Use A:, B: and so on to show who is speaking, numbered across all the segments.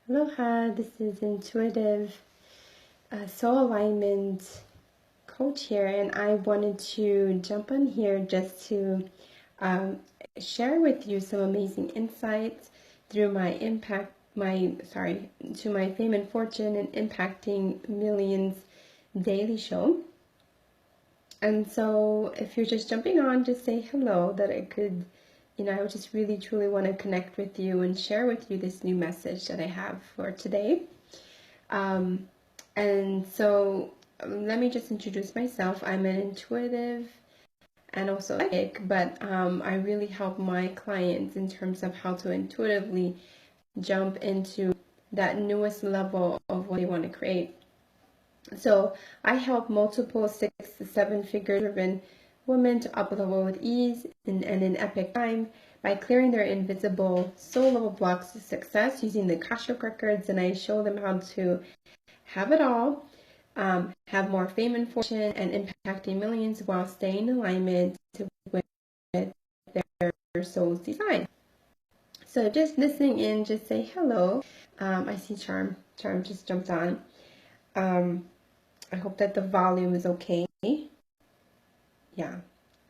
A: Aloha, this is intuitive soul alignment coach here, and I wanted to jump on here just to share with you some amazing insights through my to my fame and fortune and impacting millions daily show. And so if you're just jumping on, just say hello, that I could, I would just really truly want to connect with you and share with you this new message that I have for today. And so let me just introduce myself. I'm an intuitive and also psychic, but I really help my clients in terms of how to intuitively jump into that newest level of what they want to create. So I help multiple 6 to 7 figure driven women to up level with ease and in epic time by clearing their invisible soul level blocks to success using the Akashic records, and I show them how to have it all, have more fame and fortune, and impacting millions while staying in alignment with their soul's design. So just listening in, just say hello. I see Charm. Charm just jumped on. I hope that the volume is okay. Yeah.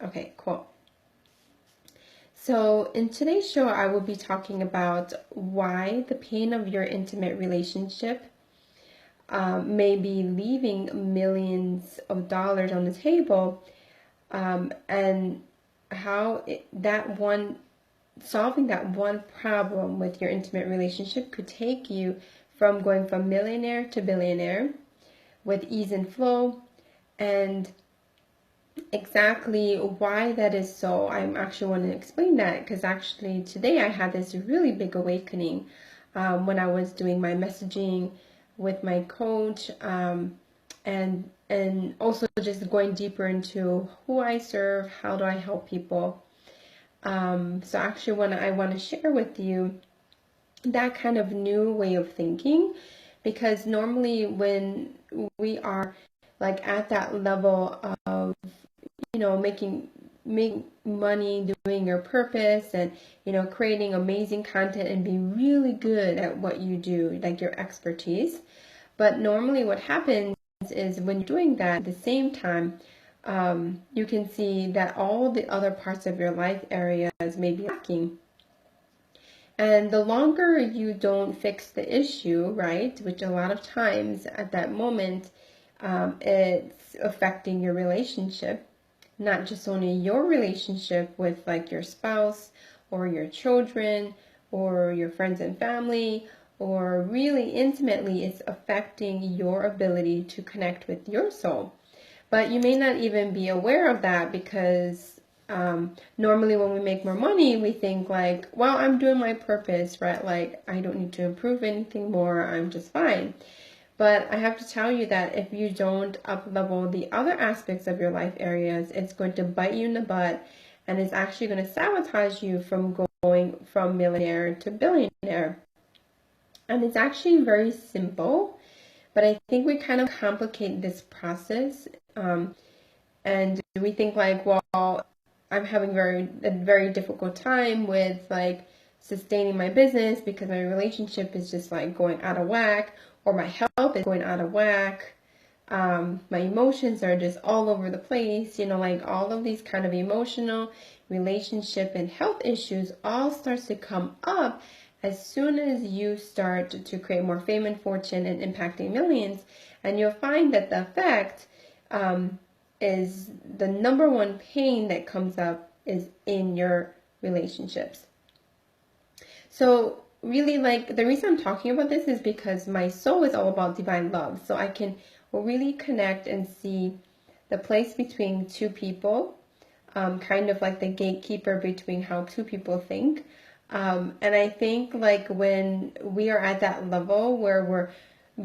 A: Okay, cool. So in today's show, I will be talking about why the pain of your intimate relationship may be leaving millions of dollars on the table, and how solving that one problem with your intimate relationship could take you from going from millionaire to billionaire with ease and flow, and exactly why that is so. I'm actually want to explain that because actually today I had this really big awakening when I was doing my messaging with my coach, and also just going deeper into who I serve, how do I help people. So actually I want to share with you that kind of new way of thinking, because normally when we are like at that level of making money, doing your purpose, and creating amazing content and be really good at what you do, like your expertise. But normally what happens is when you're doing that at the same time, you can see that all the other parts of your life areas may be lacking. And the longer you don't fix the issue, right, which a lot of times at that moment, it's affecting your relationship, not just only your relationship with like your spouse or your children or your friends and family, or really intimately, it's affecting your ability to connect with your soul. But you may not even be aware of that because normally when we make more money, we think like, well, I'm doing my purpose, right? Like, I don't need to improve anything more. I'm just fine. But I have to tell you that if you don't up-level the other aspects of your life areas, it's going to bite you in the butt, and it's actually going to sabotage you from going from millionaire to billionaire. And it's actually very simple, but I think we kind of complicate this process. And we think like, well, I'm having a very difficult time with like sustaining my business because my relationship is just like going out of whack, or my health is going out of whack. My emotions are just all over the place, like all of these kind of emotional, relationship, and health issues all starts to come up as soon as you start to create more fame and fortune and impacting millions. And you'll find that the effect is the number one pain that comes up is in your relationships. So really, like, the reason I'm talking about this is because my soul is all about divine love. So I can really connect and see the place between two people, kind of like the gatekeeper between how two people think. And I think like when we are at that level where we're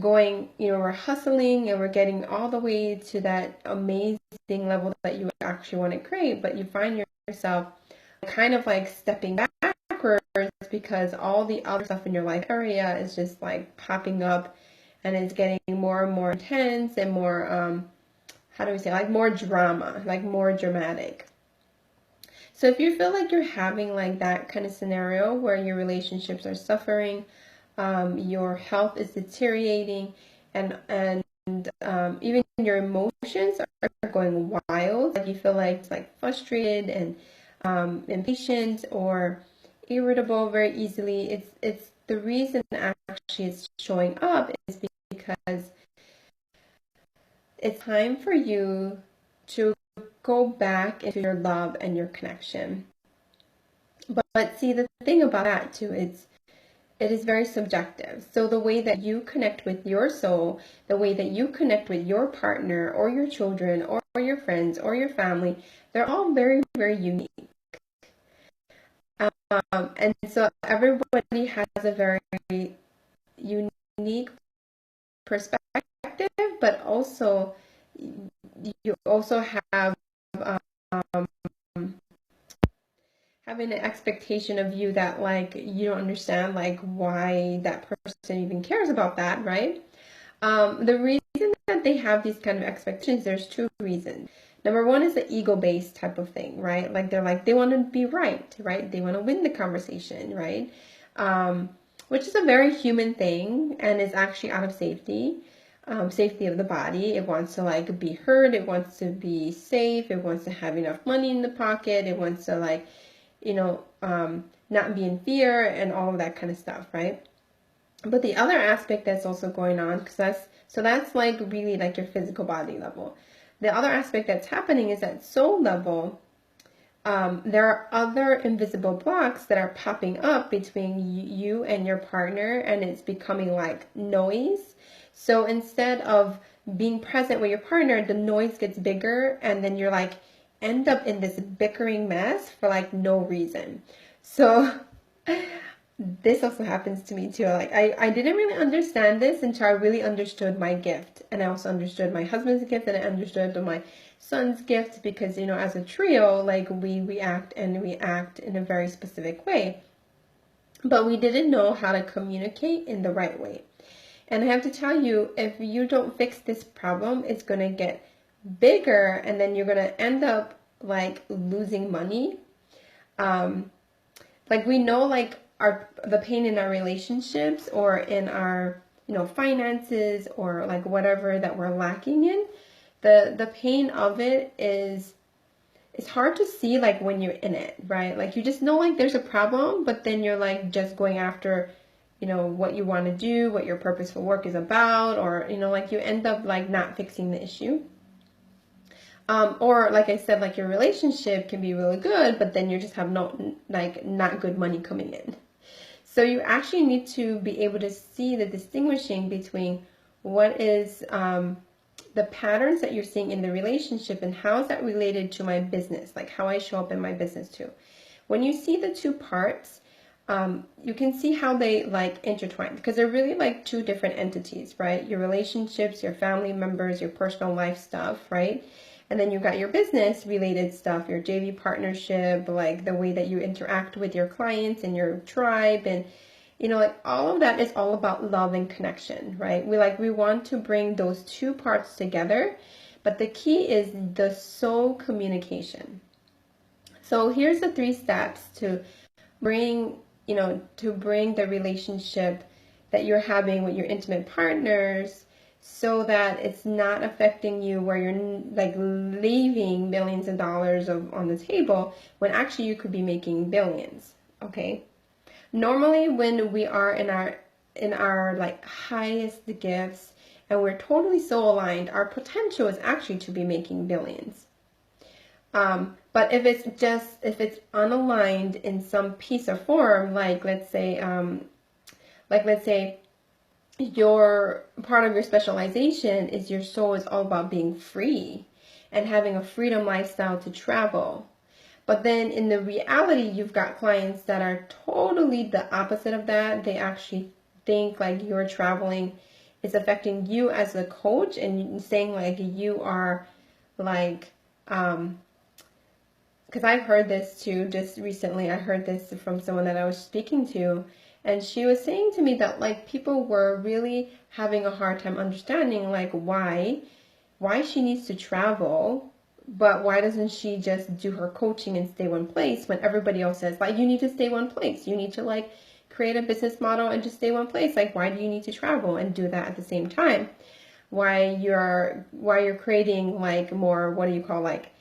A: going, we're hustling and we're getting all the way to that amazing level that you actually want to create, but you find yourself kind of like stepping backwards because all the other stuff in your life area is just like popping up, and it's getting more and more intense and more, like more drama, like more dramatic. So if you feel like you're having like that kind of scenario where your relationships are suffering, your health is deteriorating, and even your emotions are going wild. Like you feel like it's like frustrated and impatient or irritable very easily. It's the reason actually it's showing up is because it's time for you to go back into your love and your connection. But see, the thing about that too is it is very subjective. So the way that you connect with your soul, the way that you connect with your partner or your children or your friends or your family, they're all very, very unique. And so everybody has a very unique perspective, but also you also have um, having an expectation of you that like you don't understand like why that person even cares about that, right? The reason that they have these kind of expectations, there's two reasons. Number one is the ego-based type of thing, right? Like they want to be right? They want to win the conversation, right? Which is a very human thing and is actually out of safety. Safety of the body. It wants to like be heard. It wants to be safe. It wants to have enough money in the pocket. It wants to like, not be in fear and all of that kind of stuff, right? But the other aspect that's also going on, because that's like really like your physical body level. The other aspect that's happening is at soul level, there are other invisible blocks that are popping up between you and your partner, and it's becoming like noise. So instead of being present with your partner, the noise gets bigger, and then you're like end up in this bickering mess for like no reason. So this also happens to me too. Like I didn't really understand this until I really understood my gift, and I also understood my husband's gift, and I understood my son's gift, because as a trio, like we react and we act in a very specific way, but we didn't know how to communicate in the right way. And I have to tell you, if you don't fix this problem, it's gonna get bigger, and then you're gonna end up like losing money. Like we know like the pain in our relationships or in our finances or like whatever that we're lacking in, the pain of it is, it's hard to see like when you're in it, right? Like you just know like there's a problem, but then you're like just going after what you want to do, what your purposeful work is about, or like you end up like not fixing the issue. Or like I said, like your relationship can be really good, but then you just have not good money coming in. So you actually need to be able to see the distinguishing between what is the patterns that you're seeing in the relationship and how is that related to my business, like how I show up in my business too. When you see the two parts, you can see how they like intertwine, because they're really like two different entities, right? Your relationships, your family members, your personal life stuff, right? And then you've got your business related stuff, your JV partnership, like the way that you interact with your clients and your tribe. And, like all of that is all about love and connection, right? We want to bring those two parts together, but the key is the soul communication. So here's the 3 steps to bring, the relationship that you're having with your intimate partners, so that it's not affecting you where you're like leaving millions of dollars on the table when actually you could be making billions. Okay. Normally when we are in our like highest gifts and we're totally soul aligned, our potential is actually to be making billions. But if it's unaligned in some piece or form, like let's say your part of your specialization is your soul is all about being free and having a freedom lifestyle to travel. But then in the reality, you've got clients that are totally the opposite of that. They actually think like your traveling is affecting you as a coach, and saying like you are like, because I've heard this too, just recently I heard this from someone that I was speaking to, and she was saying to me that like people were really having a hard time understanding like why she needs to travel, but why doesn't she just do her coaching and stay one place when everybody else says like you need to stay one place, you need to like create a business model and just stay one place? Like, why do you need to travel and do that at the same time? Why you're creating like more, what do you call, like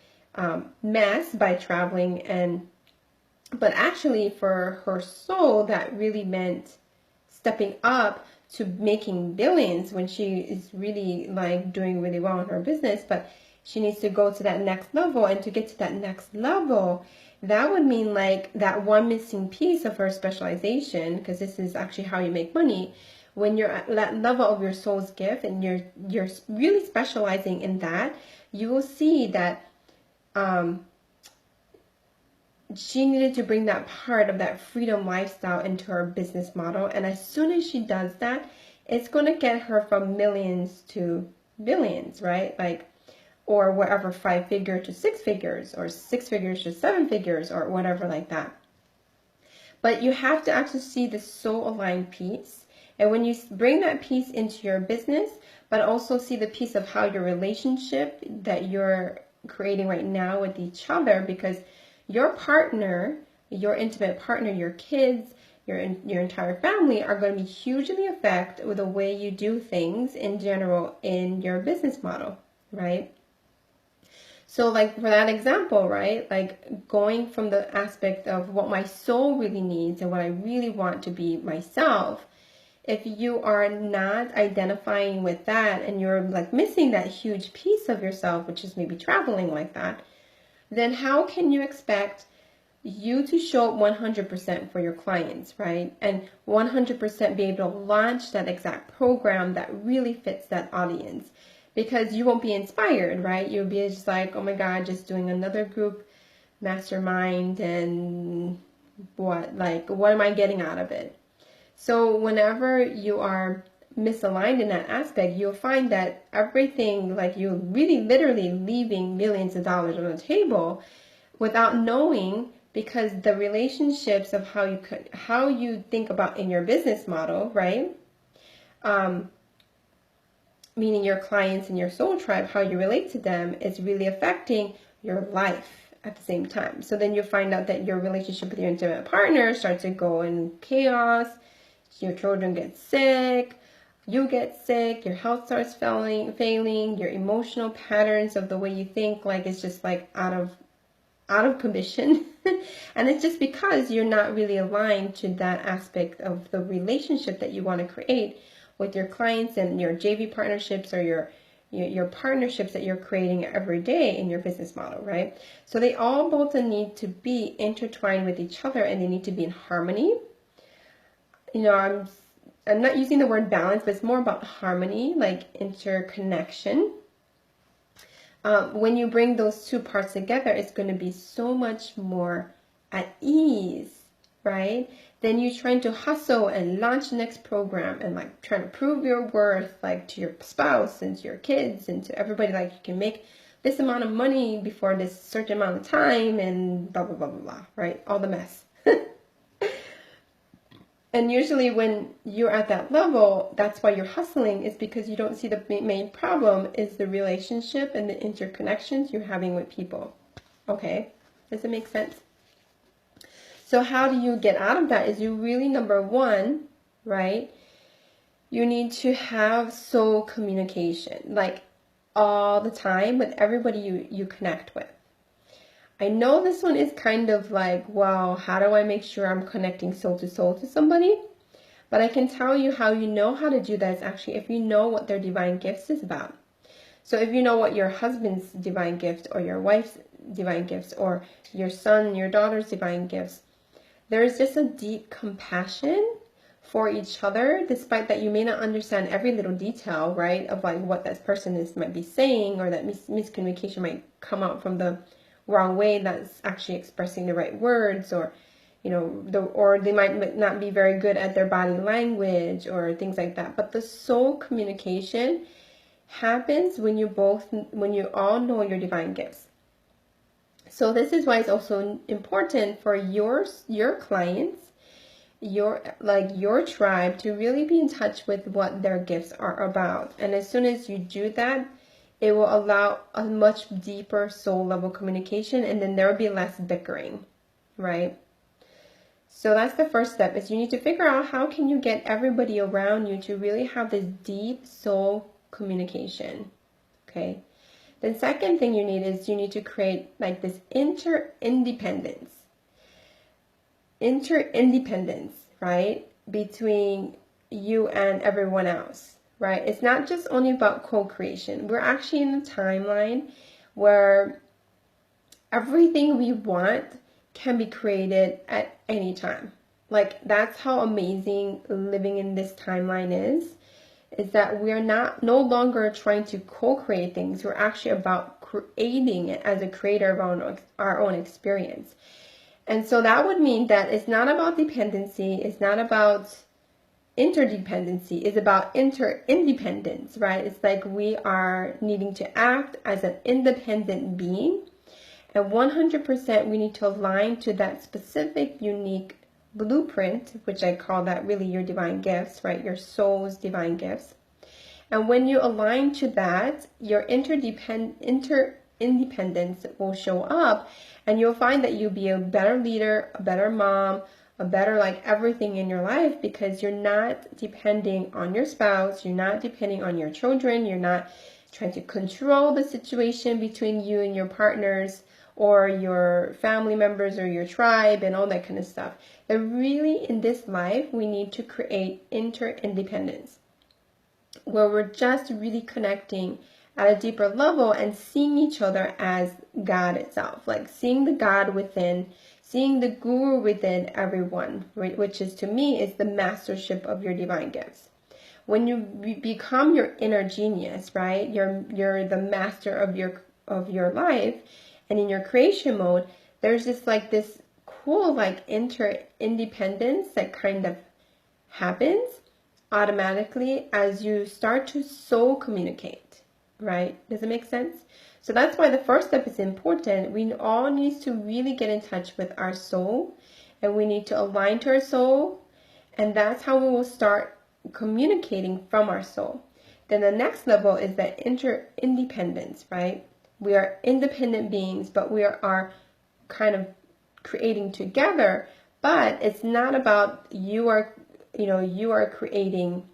A: mess by traveling? And but actually for her soul, that really meant stepping up to making billions when she is really like doing really well in her business. But she needs to go to that next level, and to get to that next level, that would mean like that one missing piece of her specialization, because this is actually how you make money. When you're at that level of your soul's gift and you're really specializing in that, you will see that she needed to bring that part of that freedom lifestyle into her business model. And as soon as she does that, it's going to get her from millions to billions, right? Like, or whatever, 5 figure to 6 figures, or 6 figures to 7 figures, or whatever like that. But you have to actually see the soul aligned piece. And when you bring that piece into your business, but also see the piece of how your relationship that you're creating right now with each other, because your partner, your intimate partner, your kids, your entire family are going to be hugely affected with the way you do things in general in your business model, right? So like for that example, right, like going from the aspect of what my soul really needs and what I really want to be myself, if you are not identifying with that and you're like missing that huge piece of yourself, which is maybe traveling like that, then how can you expect you to show up 100% for your clients, right? And 100% be able to launch that exact program that really fits that audience? Because you won't be inspired, right? You'll be just like, oh my God, just doing another group mastermind, and what am I getting out of it? So whenever you are misaligned in that aspect, you'll find that everything, like you're really literally leaving millions of dollars on the table without knowing, because the relationships of how you think about in your business model, right? Meaning your clients and your soul tribe, how you relate to them is really affecting your life at the same time. So then you find out that your relationship with your intimate partner starts to go in chaos. Your children get sick, you get sick, your health starts failing, your emotional patterns of the way you think, like it's just like out of commission. And it's just because you're not really aligned to that aspect of the relationship that you want to create with your clients and your JV partnerships, or your partnerships that you're creating every day in your business model, right? So they all both need to be intertwined with each other, and they need to be in harmony. You know, I'm not using the word balance, but it's more about harmony, like interconnection. When you bring those two parts together, it's going to be so much more at ease, right? Then you're trying to hustle and launch the next program and like trying to prove your worth, like to your spouse and to your kids and to everybody, like you can make this amount of money before this certain amount of time and blah, blah, blah, blah, blah, right? All the mess. And usually when you're at that level, that's why you're hustling, is because you don't see the main problem is the relationship and the interconnections you're having with people. Okay, does it make sense? So how do you get out of that is you really, number one, right? You need to have soul communication, like all the time with everybody you connect with. I know this one is kind of like, well, how do I make sure I'm connecting soul to somebody? But I can tell you how you know how to do that is actually if you know what their divine gifts is about. So if you know what your husband's divine gift, or your wife's divine gifts, or your son, your daughter's divine gifts, there is just a deep compassion for each other, despite that you may not understand every little detail, right, of like what that person might be saying, or that miscommunication might come out from the wrong way that's actually expressing the right words, or you know, or they might not be very good at their body language or things like that. But the soul communication happens when you all know your divine gifts. So this is why it's also important for your clients, your tribe, to really be in touch with what their gifts are about. And as soon as you do that, it will allow a much deeper soul level communication, and then there will be less bickering, right? So that's the first step, is you need to figure out how can you get everybody around you to really have this deep soul communication. Okay. The second thing you need is you need to create like this interdependence, right? Between you and everyone else, right? It's not just only about co-creation. We're actually in a timeline where everything we want can be created at any time. Like, that's how amazing living in this timeline is that we're no longer trying to co-create things. We're actually about creating it as a creator of our own experience. And so that would mean that it's not about dependency, it's not about interdependency, it's about interdependence, right? It's like we are needing to act as an independent being, and 100% we need to align to that specific, unique blueprint, which I call that really your divine gifts, right? Your soul's divine gifts. And when you align to that, your interdependence will show up, and you'll find that you'll be a better leader, a better mom, a better like everything in your life, because you're not depending on your spouse, you're not depending on your children, you're not trying to control the situation between you and your partners or your family members or your tribe and all that kind of stuff. That really in this life, we need to create interdependence, where we're just really connecting at a deeper level and seeing each other as God itself, like seeing the God within, seeing the guru within everyone, right? Which is, to me, is the mastership of your divine gifts. When you become your inner genius, right? You're the master of your life, and in your creation mode, there's this cool like interdependence that kind of happens automatically as you start to soul communicate, right? Does it make sense? So that's why the first step is important. We all need to really get in touch with our soul, and we need to align to our soul, and that's how we will start communicating from our soul. Then the next level is that interdependence, right? We are independent beings, but we are kind of creating together. But it's not about you are creating,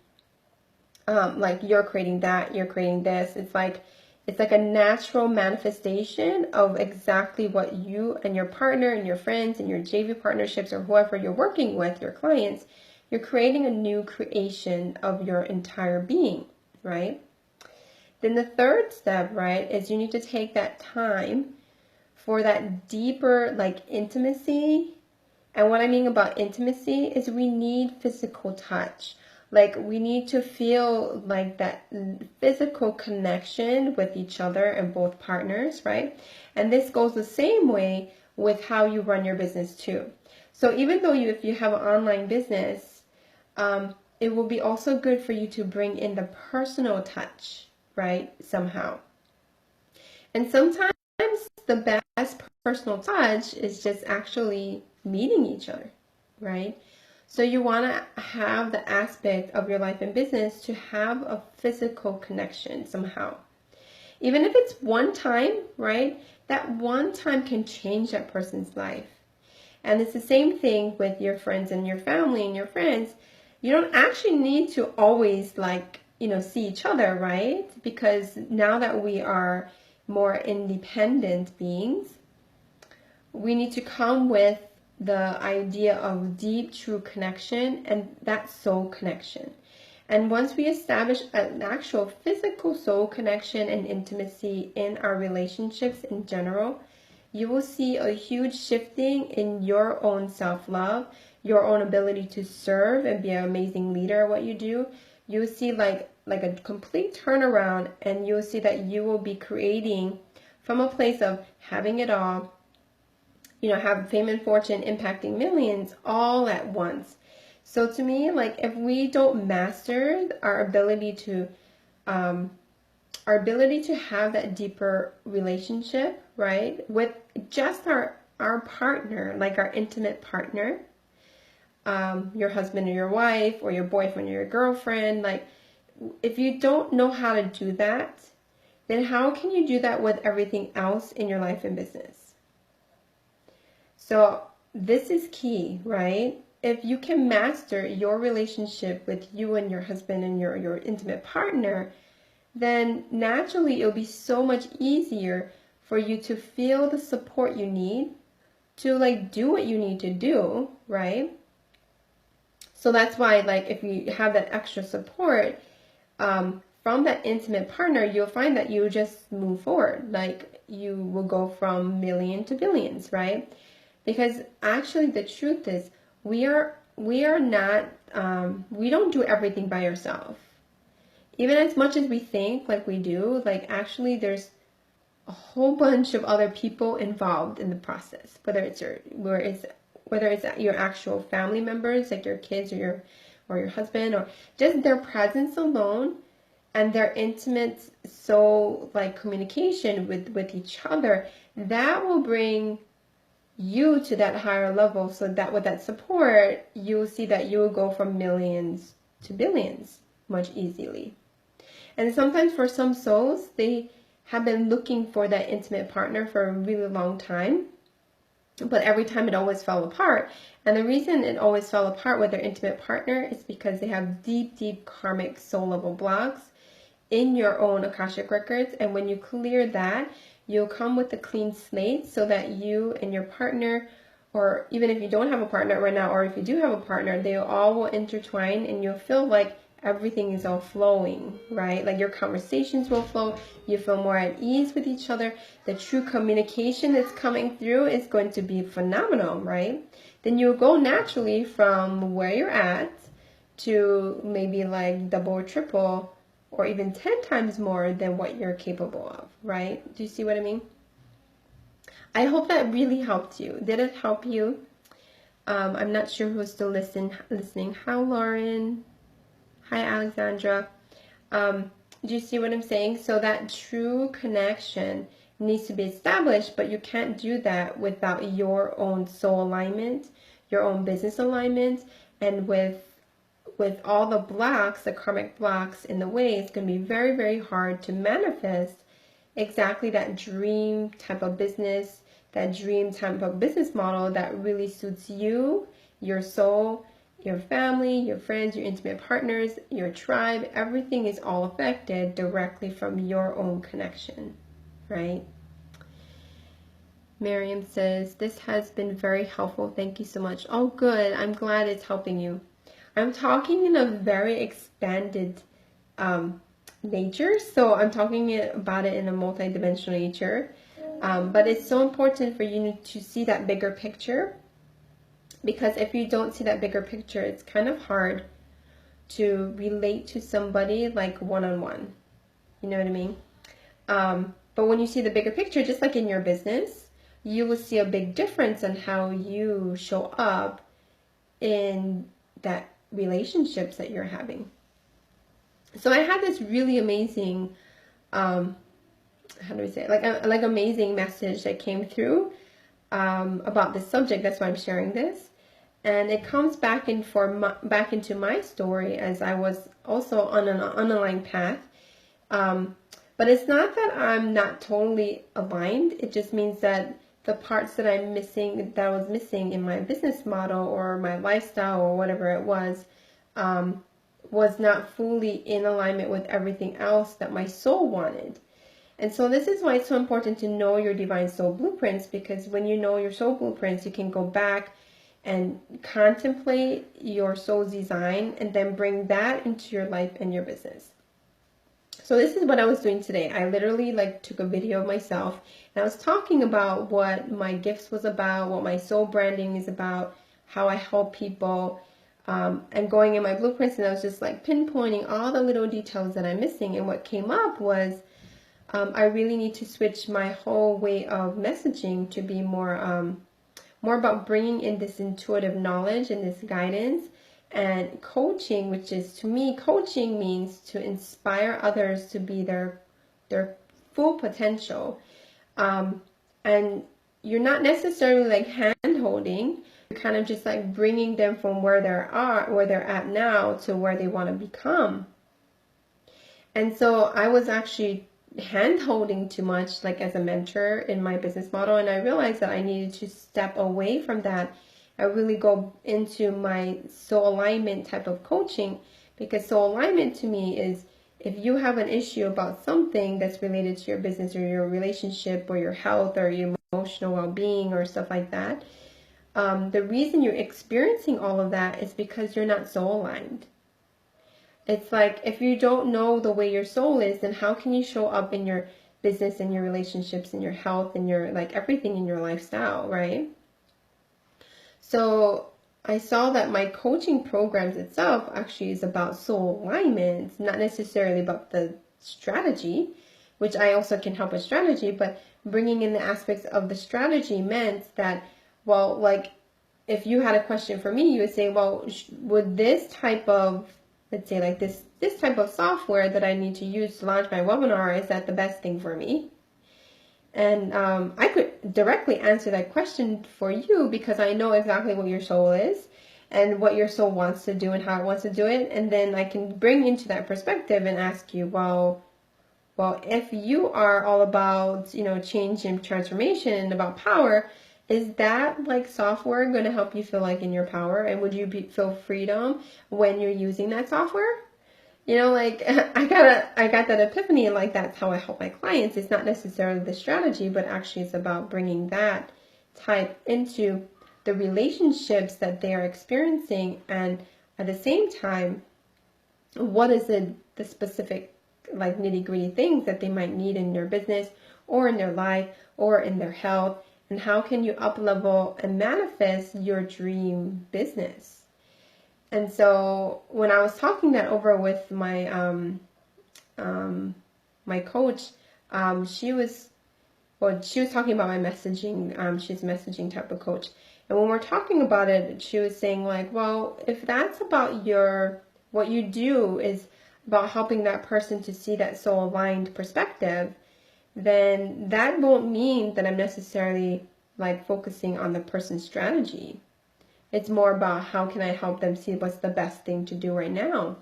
A: like you're creating that, you're creating this. It's like a natural manifestation of exactly what you and your partner and your friends and your JV partnerships or whoever you're working with, your clients, you're creating a new creation of your entire being, right? Then the third step, right, is you need to take that time for that deeper like intimacy. And what I mean about intimacy is we need physical touch. Like, we need to feel like that physical connection with each other and both partners, right? And this goes the same way with how you run your business too. So even though if you have an online business, it will be also good for you to bring in the personal touch, right? Somehow. And sometimes the best personal touch is just actually meeting each other, right? So you want to have the aspect of your life and business to have a physical connection somehow. Even if it's one time, right? That one time can change that person's life. And it's the same thing with your friends and your family and your friends. You don't actually need to always see each other, right? Because now that we are more independent beings, we need to come with the idea of deep, true connection, and that soul connection. And once we establish an actual physical soul connection and intimacy in our relationships in general, you will see a huge shifting in your own self-love, your own ability to serve and be an amazing leader at what you do. You'll see like a complete turnaround, and you'll see that you will be creating from a place of having it all, have fame and fortune, impacting millions all at once. So to me, like, if we don't master our ability to have that deeper relationship, right, with just our partner, like our intimate partner, your husband or your wife or your boyfriend or your girlfriend, like, if you don't know how to do that, then how can you do that with everything else in your life and business? So this is key, right? If you can master your relationship with you and your husband and your intimate partner, then naturally it'll be so much easier for you to feel the support you need to like do what you need to do, right? So that's why, like, if you have that extra support from that intimate partner, you'll find that you just move forward. Like, you will go from million to billions, right? Because actually, the truth is, we are not we don't do everything by ourselves. Even as much as we think like we do, like actually, there's a whole bunch of other people involved in the process. Whether it's your actual family members, like your kids or your husband, or just their presence alone and their intimate soul like communication with each other, that will bring you to that higher level, so that with that support, you will see that you will go from millions to billions much easily. And sometimes for some souls, they have been looking for that intimate partner for a really long time, but every time it always fell apart. And the reason it always fell apart with their intimate partner is because they have deep, deep karmic soul level blocks in your own Akashic records. And when you clear that, you'll come with a clean slate, so that you and your partner, or even if you don't have a partner right now, or if you do have a partner, they all will intertwine and you'll feel like everything is all flowing, right? Like your conversations will flow. You feel more at ease with each other. The true communication that's coming through is going to be phenomenal, right? Then you'll go naturally from where you're at to maybe like double or triple, or even 10 times more than what you're capable of, right? Do you see what I mean? I hope that really helped you. Did it help you? I'm not sure who's still listening. Hi, Lauren. Hi, Alexandra. Do you see what I'm saying? So that true connection needs to be established, but you can't do that without your own soul alignment, your own business alignment, and with all the blocks, the karmic blocks in the way, it's going to be very, very hard to manifest exactly that dream type of business, that dream type of business model that really suits you, your soul, your family, your friends, your intimate partners, your tribe. Everything is all affected directly from your own connection, right? Miriam says, this has been very helpful. Thank you so much. Oh, good. I'm glad it's helping you. I'm talking in a very expanded nature, so I'm talking about it in a multidimensional nature, but it's so important for you to see that bigger picture, because if you don't see that bigger picture, it's kind of hard to relate to somebody like one-on-one. You know what I mean? But when you see the bigger picture, just like in your business, you will see a big difference in how you show up in that relationships that you're having. So I had this really amazing, how do I say it? Like amazing message that came through about this subject. That's why I'm sharing this, and it comes back into my story, as I was also on an unaligned path. But it's not that I'm not totally aligned. It just means that the parts that I was missing in my business model or my lifestyle or whatever it was not fully in alignment with everything else that my soul wanted. And so this is why it's so important to know your divine soul blueprints, because when you know your soul blueprints, you can go back and contemplate your soul's design and then bring that into your life and your business. So this is what I was doing today. I literally took a video of myself, and I was talking about what my gifts was about, what my soul branding is about, how I help people, and going in my blueprints, and I was just pinpointing all the little details that I'm missing. And what came up was I really need to switch my whole way of messaging to be more about bringing in this intuitive knowledge and this guidance. And coaching, which is, to me, coaching means to inspire others to be their full potential. And you're not necessarily hand-holding. You're kind of just bringing them from where they're at now to where they want to become. And so I was actually hand holding too much, like as a mentor in my business model. And I realized that I needed to step away from that and really go into my soul alignment type of coaching, because soul alignment to me is, if you have an issue about something that's related to your business or your relationship or your health or your emotional well-being or stuff like that, the reason you're experiencing all of that is because you're not soul aligned. It's like, if you don't know the way your soul is, then how can you show up in your business and your relationships and your health and your, like, everything in your lifestyle, right? So I saw that my coaching programs itself actually is about soul alignment. It's not necessarily about the strategy, which I also can help with strategy, but bringing in the aspects of the strategy meant that, well, like, if you had a question for me, you would say, well, would this type of, let's say like this type of software that I need to use to launch my webinar, is that the best thing for me? And I could directly answer that question for you, because I know exactly what your soul is and what your soul wants to do and how it wants to do it. And then I can bring into that perspective and ask you, well, if you are all about, change and transformation and about power, is that like software going to help you feel like in your power? And would you feel freedom when you're using that software? Like, I got that epiphany, and like, that's how I help my clients. It's not necessarily the strategy, but actually it's about bringing that type into the relationships that they are experiencing. And at the same time, what is the specific, like, nitty-gritty things that they might need in their business or in their life or in their health, and how can you up level and manifest your dream business? And so when I was talking that over with my my coach, she was talking about my messaging. She's a messaging type of coach, and when we're talking about it, she was saying like, well, if that's about what you do is about helping that person to see that soul aligned perspective, then that won't mean that I'm necessarily like focusing on the person's strategy. It's more about how can I help them see what's the best thing to do right now.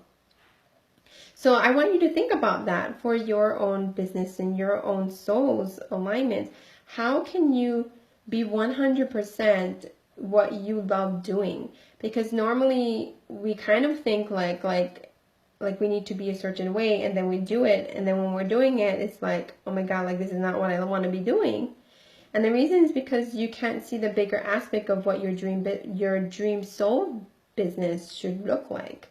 A: So I want you to think about that for your own business and your own soul's alignment. How can you be 100% what you love doing? Because normally we kind of think like we need to be a certain way, and then we do it, and then when we're doing it, it's like, oh my God, like, this is not what I want to be doing. And the reason is because you can't see the bigger aspect of what your dream soul business should look like.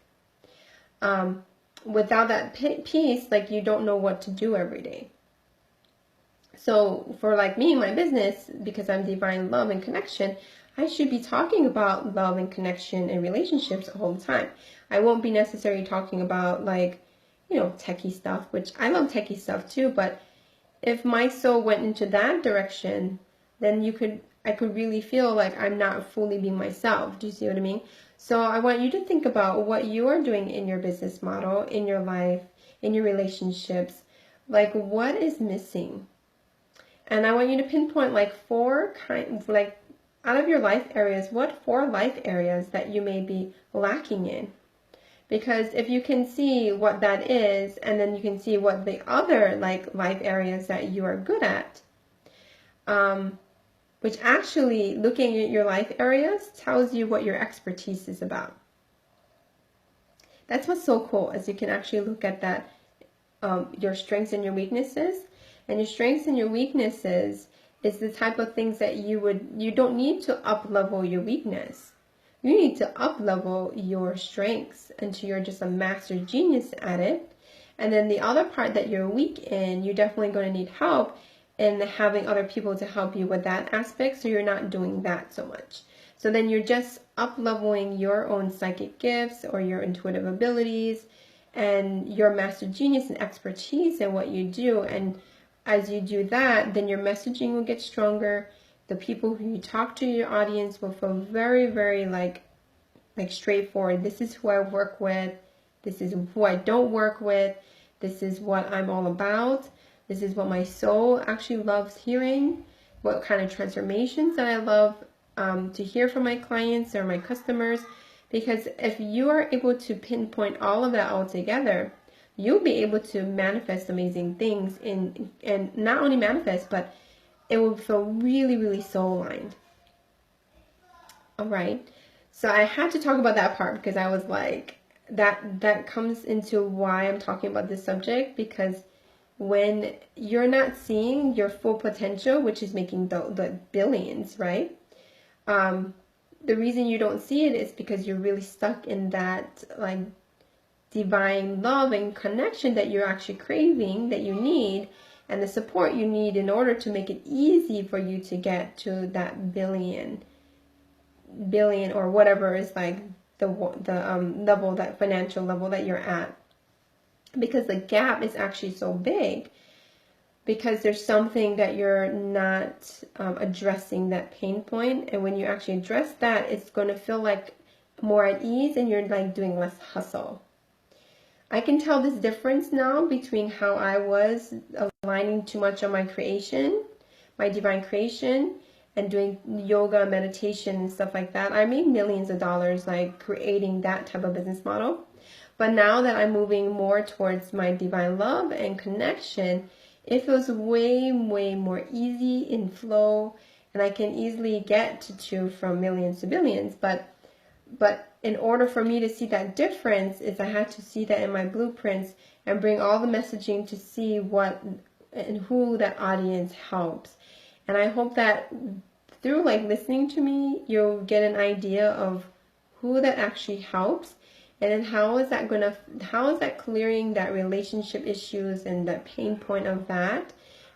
A: Without that piece, like, you don't know what to do every day. So for like me, my business, because I'm divine love and connection, I should be talking about love and connection and relationships all the time. I won't be necessarily talking about like, techie stuff, which I love techie stuff too, but if my soul went into that direction, then I could really feel like I'm not fully being myself. Do you see what I mean? So I want you to think about what you are doing in your business model, in your life, in your relationships. Like, what is missing? And I want you to pinpoint like out of your life areas, what 4 life areas that you may be lacking in. Because if you can see what that is, and then you can see what the other like life areas that you are good at, which actually, looking at your life areas tells you what your expertise is about. That's what's so cool, is you can actually look at that, your strengths and your weaknesses. And your strengths and your weaknesses is the type of things that you don't need to up level your weakness. You need to up level your strengths until you're just a master genius at it. And then the other part that you're weak in, you're definitely going to need help in having other people to help you with that aspect, so you're not doing that so much. So then you're just up leveling your own psychic gifts or your intuitive abilities and your master genius and expertise in what you do. And as you do that, then your messaging will get stronger. The people who you talk to, your audience, will feel very, very like straightforward. This is who I work with. This is who I don't work with. This is what I'm all about. This is what my soul actually loves hearing. What kind of transformations that I love to hear from my clients or my customers. Because if you are able to pinpoint all of that all together, you'll be able to manifest amazing things and not only manifest, but it will feel really, really soul aligned. All right. So I had to talk about that part because I was like, that comes into why I'm talking about this subject, because when you're not seeing your full potential, which is making the billions, right? The reason you don't see it is because you're really stuck in that like divine love and connection that you're actually craving, that you need, and the support you need in order to make it easy for you to get to that billion or whatever is like the level, that financial level that you're at. Because the gap is actually so big, because there's something that you're not addressing, that pain point. And when you actually address that, it's going to feel like more at ease, and you're like doing less hustle. I can tell this difference now between how I was aligning too much on my creation, my divine creation, and doing yoga, meditation, and stuff like that. I made millions of dollars like creating that type of business model. But now that I'm moving more towards my divine love and connection, it feels way, way more easy in flow, and I can easily get to from millions to billions. But in order for me to see that difference, is I had to see that in my blueprints and bring all the messaging to see what and who that audience helps. And I hope that through like listening to me, you'll get an idea of who that actually helps. And then how is that clearing that relationship issues and that pain point of that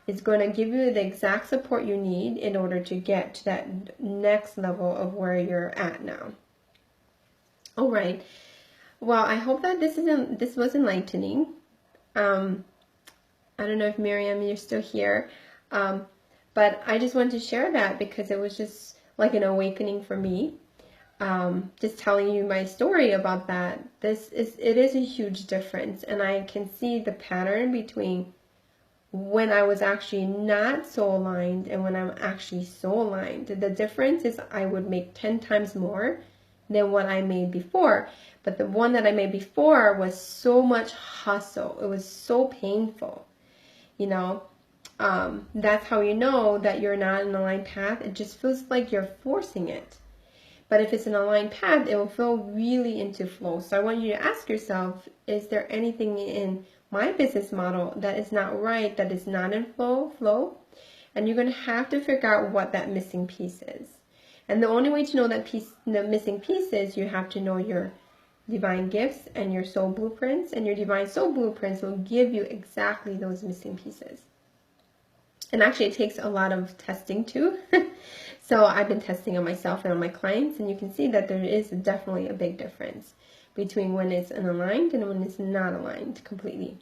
A: is going to give you the exact support you need in order to get to that next level of where you're at now. All right. Well, I hope that this was enlightening. I don't know if Miriam, you're still here. But I just wanted to share that because it was just like an awakening for me. Just telling you my story about that. It is a huge difference, and I can see the pattern between when I was actually not so aligned and when I'm actually so aligned. The difference is I would make 10 times more than what I made before. But the one that I made before was so much hustle. It was so painful, you know. That's how you know that you're not in an aligned path. It just feels like you're forcing it. But if it's an aligned path, it will feel really into flow. So I want you to ask yourself, is there anything in my business model that is not right, that is not in flow? And you're going to have to figure out what that missing piece is. And the only way to know that the missing piece is, you have to know your divine gifts and your soul blueprints. And your divine soul blueprints will give you exactly those missing pieces. And actually, it takes a lot of testing too. So I've been testing on myself and on my clients, and you can see that there is definitely a big difference between when it's aligned and when it's not aligned completely.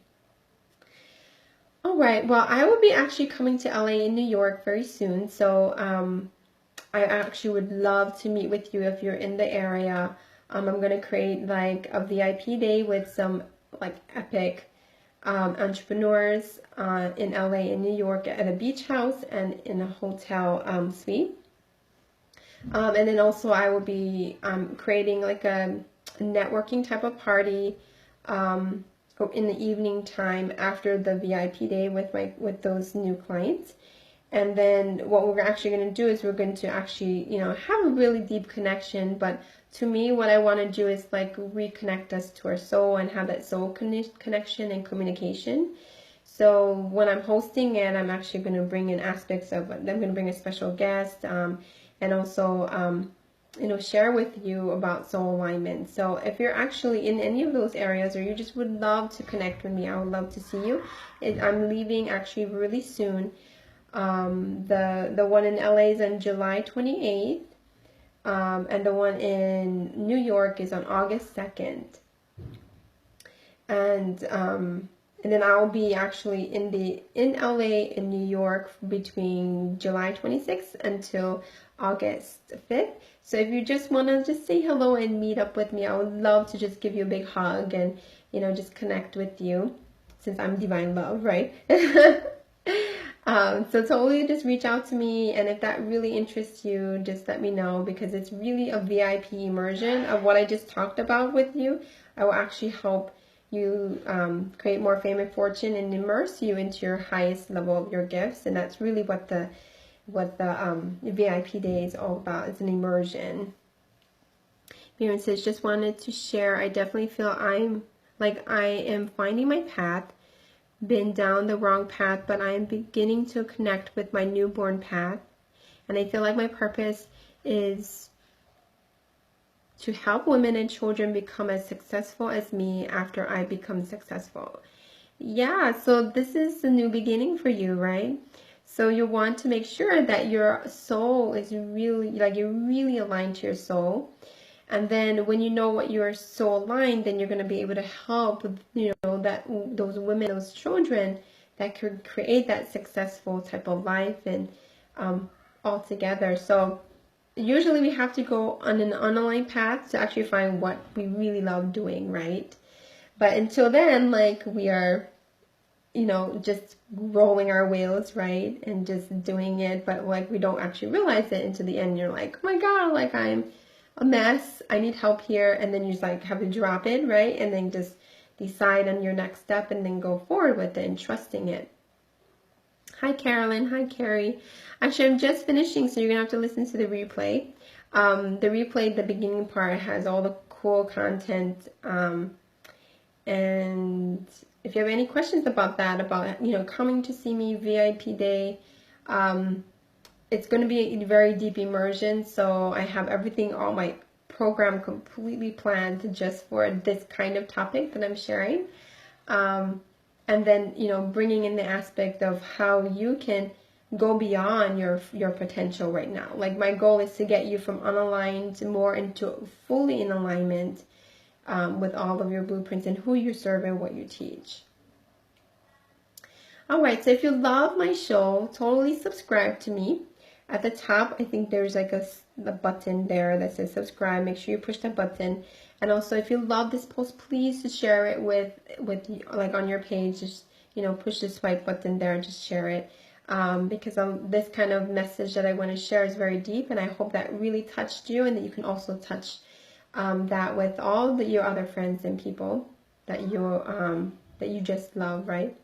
A: All right, well, I will be actually coming to LA and New York very soon, so I actually would love to meet with you if you're in the area. I'm going to create like a VIP day with some like epic entrepreneurs in LA and New York at a beach house and in a hotel suite. And then also I will be creating like a networking type of party in the evening time after the VIP day with those new clients. And then what we're actually going to do is we're going to actually, you know, have a really deep connection. But to me, what I want to do is like reconnect us to our soul and have that soul connection and communication. So when I'm hosting it, I'm actually going to bring in aspects of, I'm going to bring a special guest and also, you know, share with you about soul alignment. So if you're actually in any of those areas, or you just would love to connect with me, I would love to see you. I'm leaving actually really soon. The one in LA is on July 28th, and the one in New York is on August 2nd. And then I'll be actually in LA in New York between July 26th until August 5th. So if you just want to just say hello and meet up with me, I would love to just give you a big hug and, you know, just connect with you, since I'm divine love, right? So totally just reach out to me, and if that really interests you, just let me know, because it's really a VIP immersion of what I just talked about with you. I will actually help you create more fame and fortune and immerse you into your highest level of your gifts. And that's really what the VIP day is all about. It's an immersion. Miriam says, just wanted to share. I definitely feel I am finding my path. Been down the wrong path, but I am beginning to connect with my newborn path. And I feel like my purpose is to help women and children become as successful as me after I become successful. Yeah, so this is a new beginning for you, right? So you want to make sure that your soul is really, like, you're really aligned to your soul. And then when you know what you're so aligned, then you're going to be able to help, you know, that those women, those children that could create that successful type of life and all together. So usually we have to go on an unaligned path to actually find what we really love doing, right? But until then, like, we are, you know, just rolling our wheels, right? And just doing it, but like we don't actually realize it until the end. You're like, oh my God, like I'm a mess. I need help here. And then you just like have to drop it, right? And then just decide on your next step and then go forward with it and trusting it. Hi, Carolyn. Hi, Carrie. Actually, I'm just finishing, so you're going to have to listen to the replay. The replay, the beginning part, has all the cool content. And if you have any questions about that, about, you know, coming to see me, VIP day, it's going to be a very deep immersion. So I have everything, all my program completely planned just for this kind of topic that I'm sharing. And then, you know, bringing in the aspect of how you can go beyond your potential right now. Like, my goal is to get you from unaligned more into fully in alignment with all of your blueprints and who you serve and what you teach. All right, so if you love my show, totally subscribe to me. At the top, I think there's like a button there that says subscribe. Make sure you push that button. And also, if you love this post, please just share it with like on your page. Just, you know, push the swipe button there and just share it. Because this kind of message that I want to share is very deep, and I hope that really touched you, and that you can also touch that with all your other friends and people that you just love, right?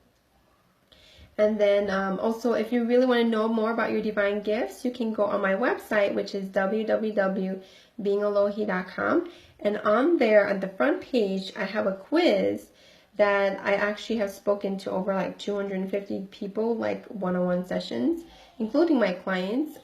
A: And then also, if you really want to know more about your divine gifts, you can go on my website, which is www.beingalohi.com. And on there, on the front page, I have a quiz that I actually have spoken to over like 250 people, like one-on-one sessions, including my clients,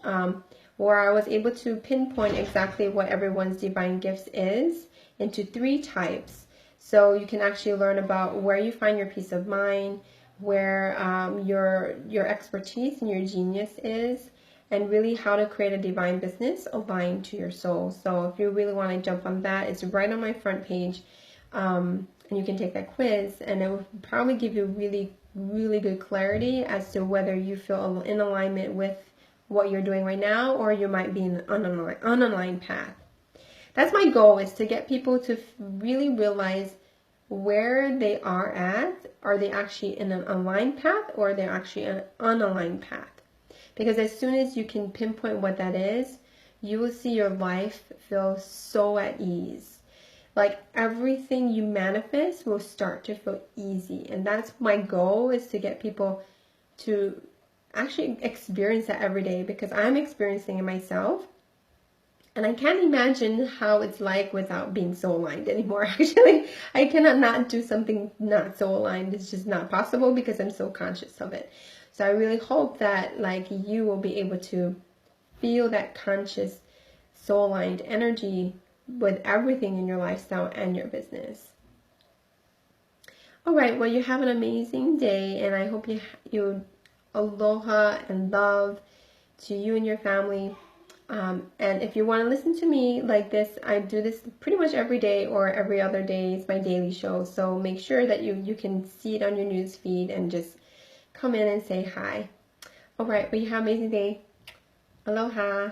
A: where I was able to pinpoint exactly what everyone's divine gifts is into 3 types. So you can actually learn about where you find your peace of mind, where your expertise and your genius is, and really how to create a divine business aligned to your soul. So if you really want to jump on that, it's right on my front page, and you can take that quiz, and it will probably give you really, really good clarity as to whether you feel in alignment with what you're doing right now, or you might be in an unaligned path. That's my goal, is to get people to really realize where they are at. Are they actually in an aligned path, or are they actually in an unaligned path? Because as soon as you can pinpoint what that is, you will see your life feel so at ease. Like, everything you manifest will start to feel easy. And that's my goal, is to get people to actually experience that every day, because I'm experiencing it myself. And I can't imagine how it's like without being so aligned anymore. Actually, I cannot not do something not so aligned. It's just not possible, because I'm so conscious of it. So I really hope that, like, you will be able to feel that conscious, soul aligned energy with everything in your lifestyle and your business. All right, well, you have an amazing day, and I hope you aloha and love to you and your family. And if you want to listen to me like this, I do this pretty much every day or every other day. It's my daily show. So make sure that you can see it on your news feed and just come in and say hi. All right, well, you have an amazing day. Aloha.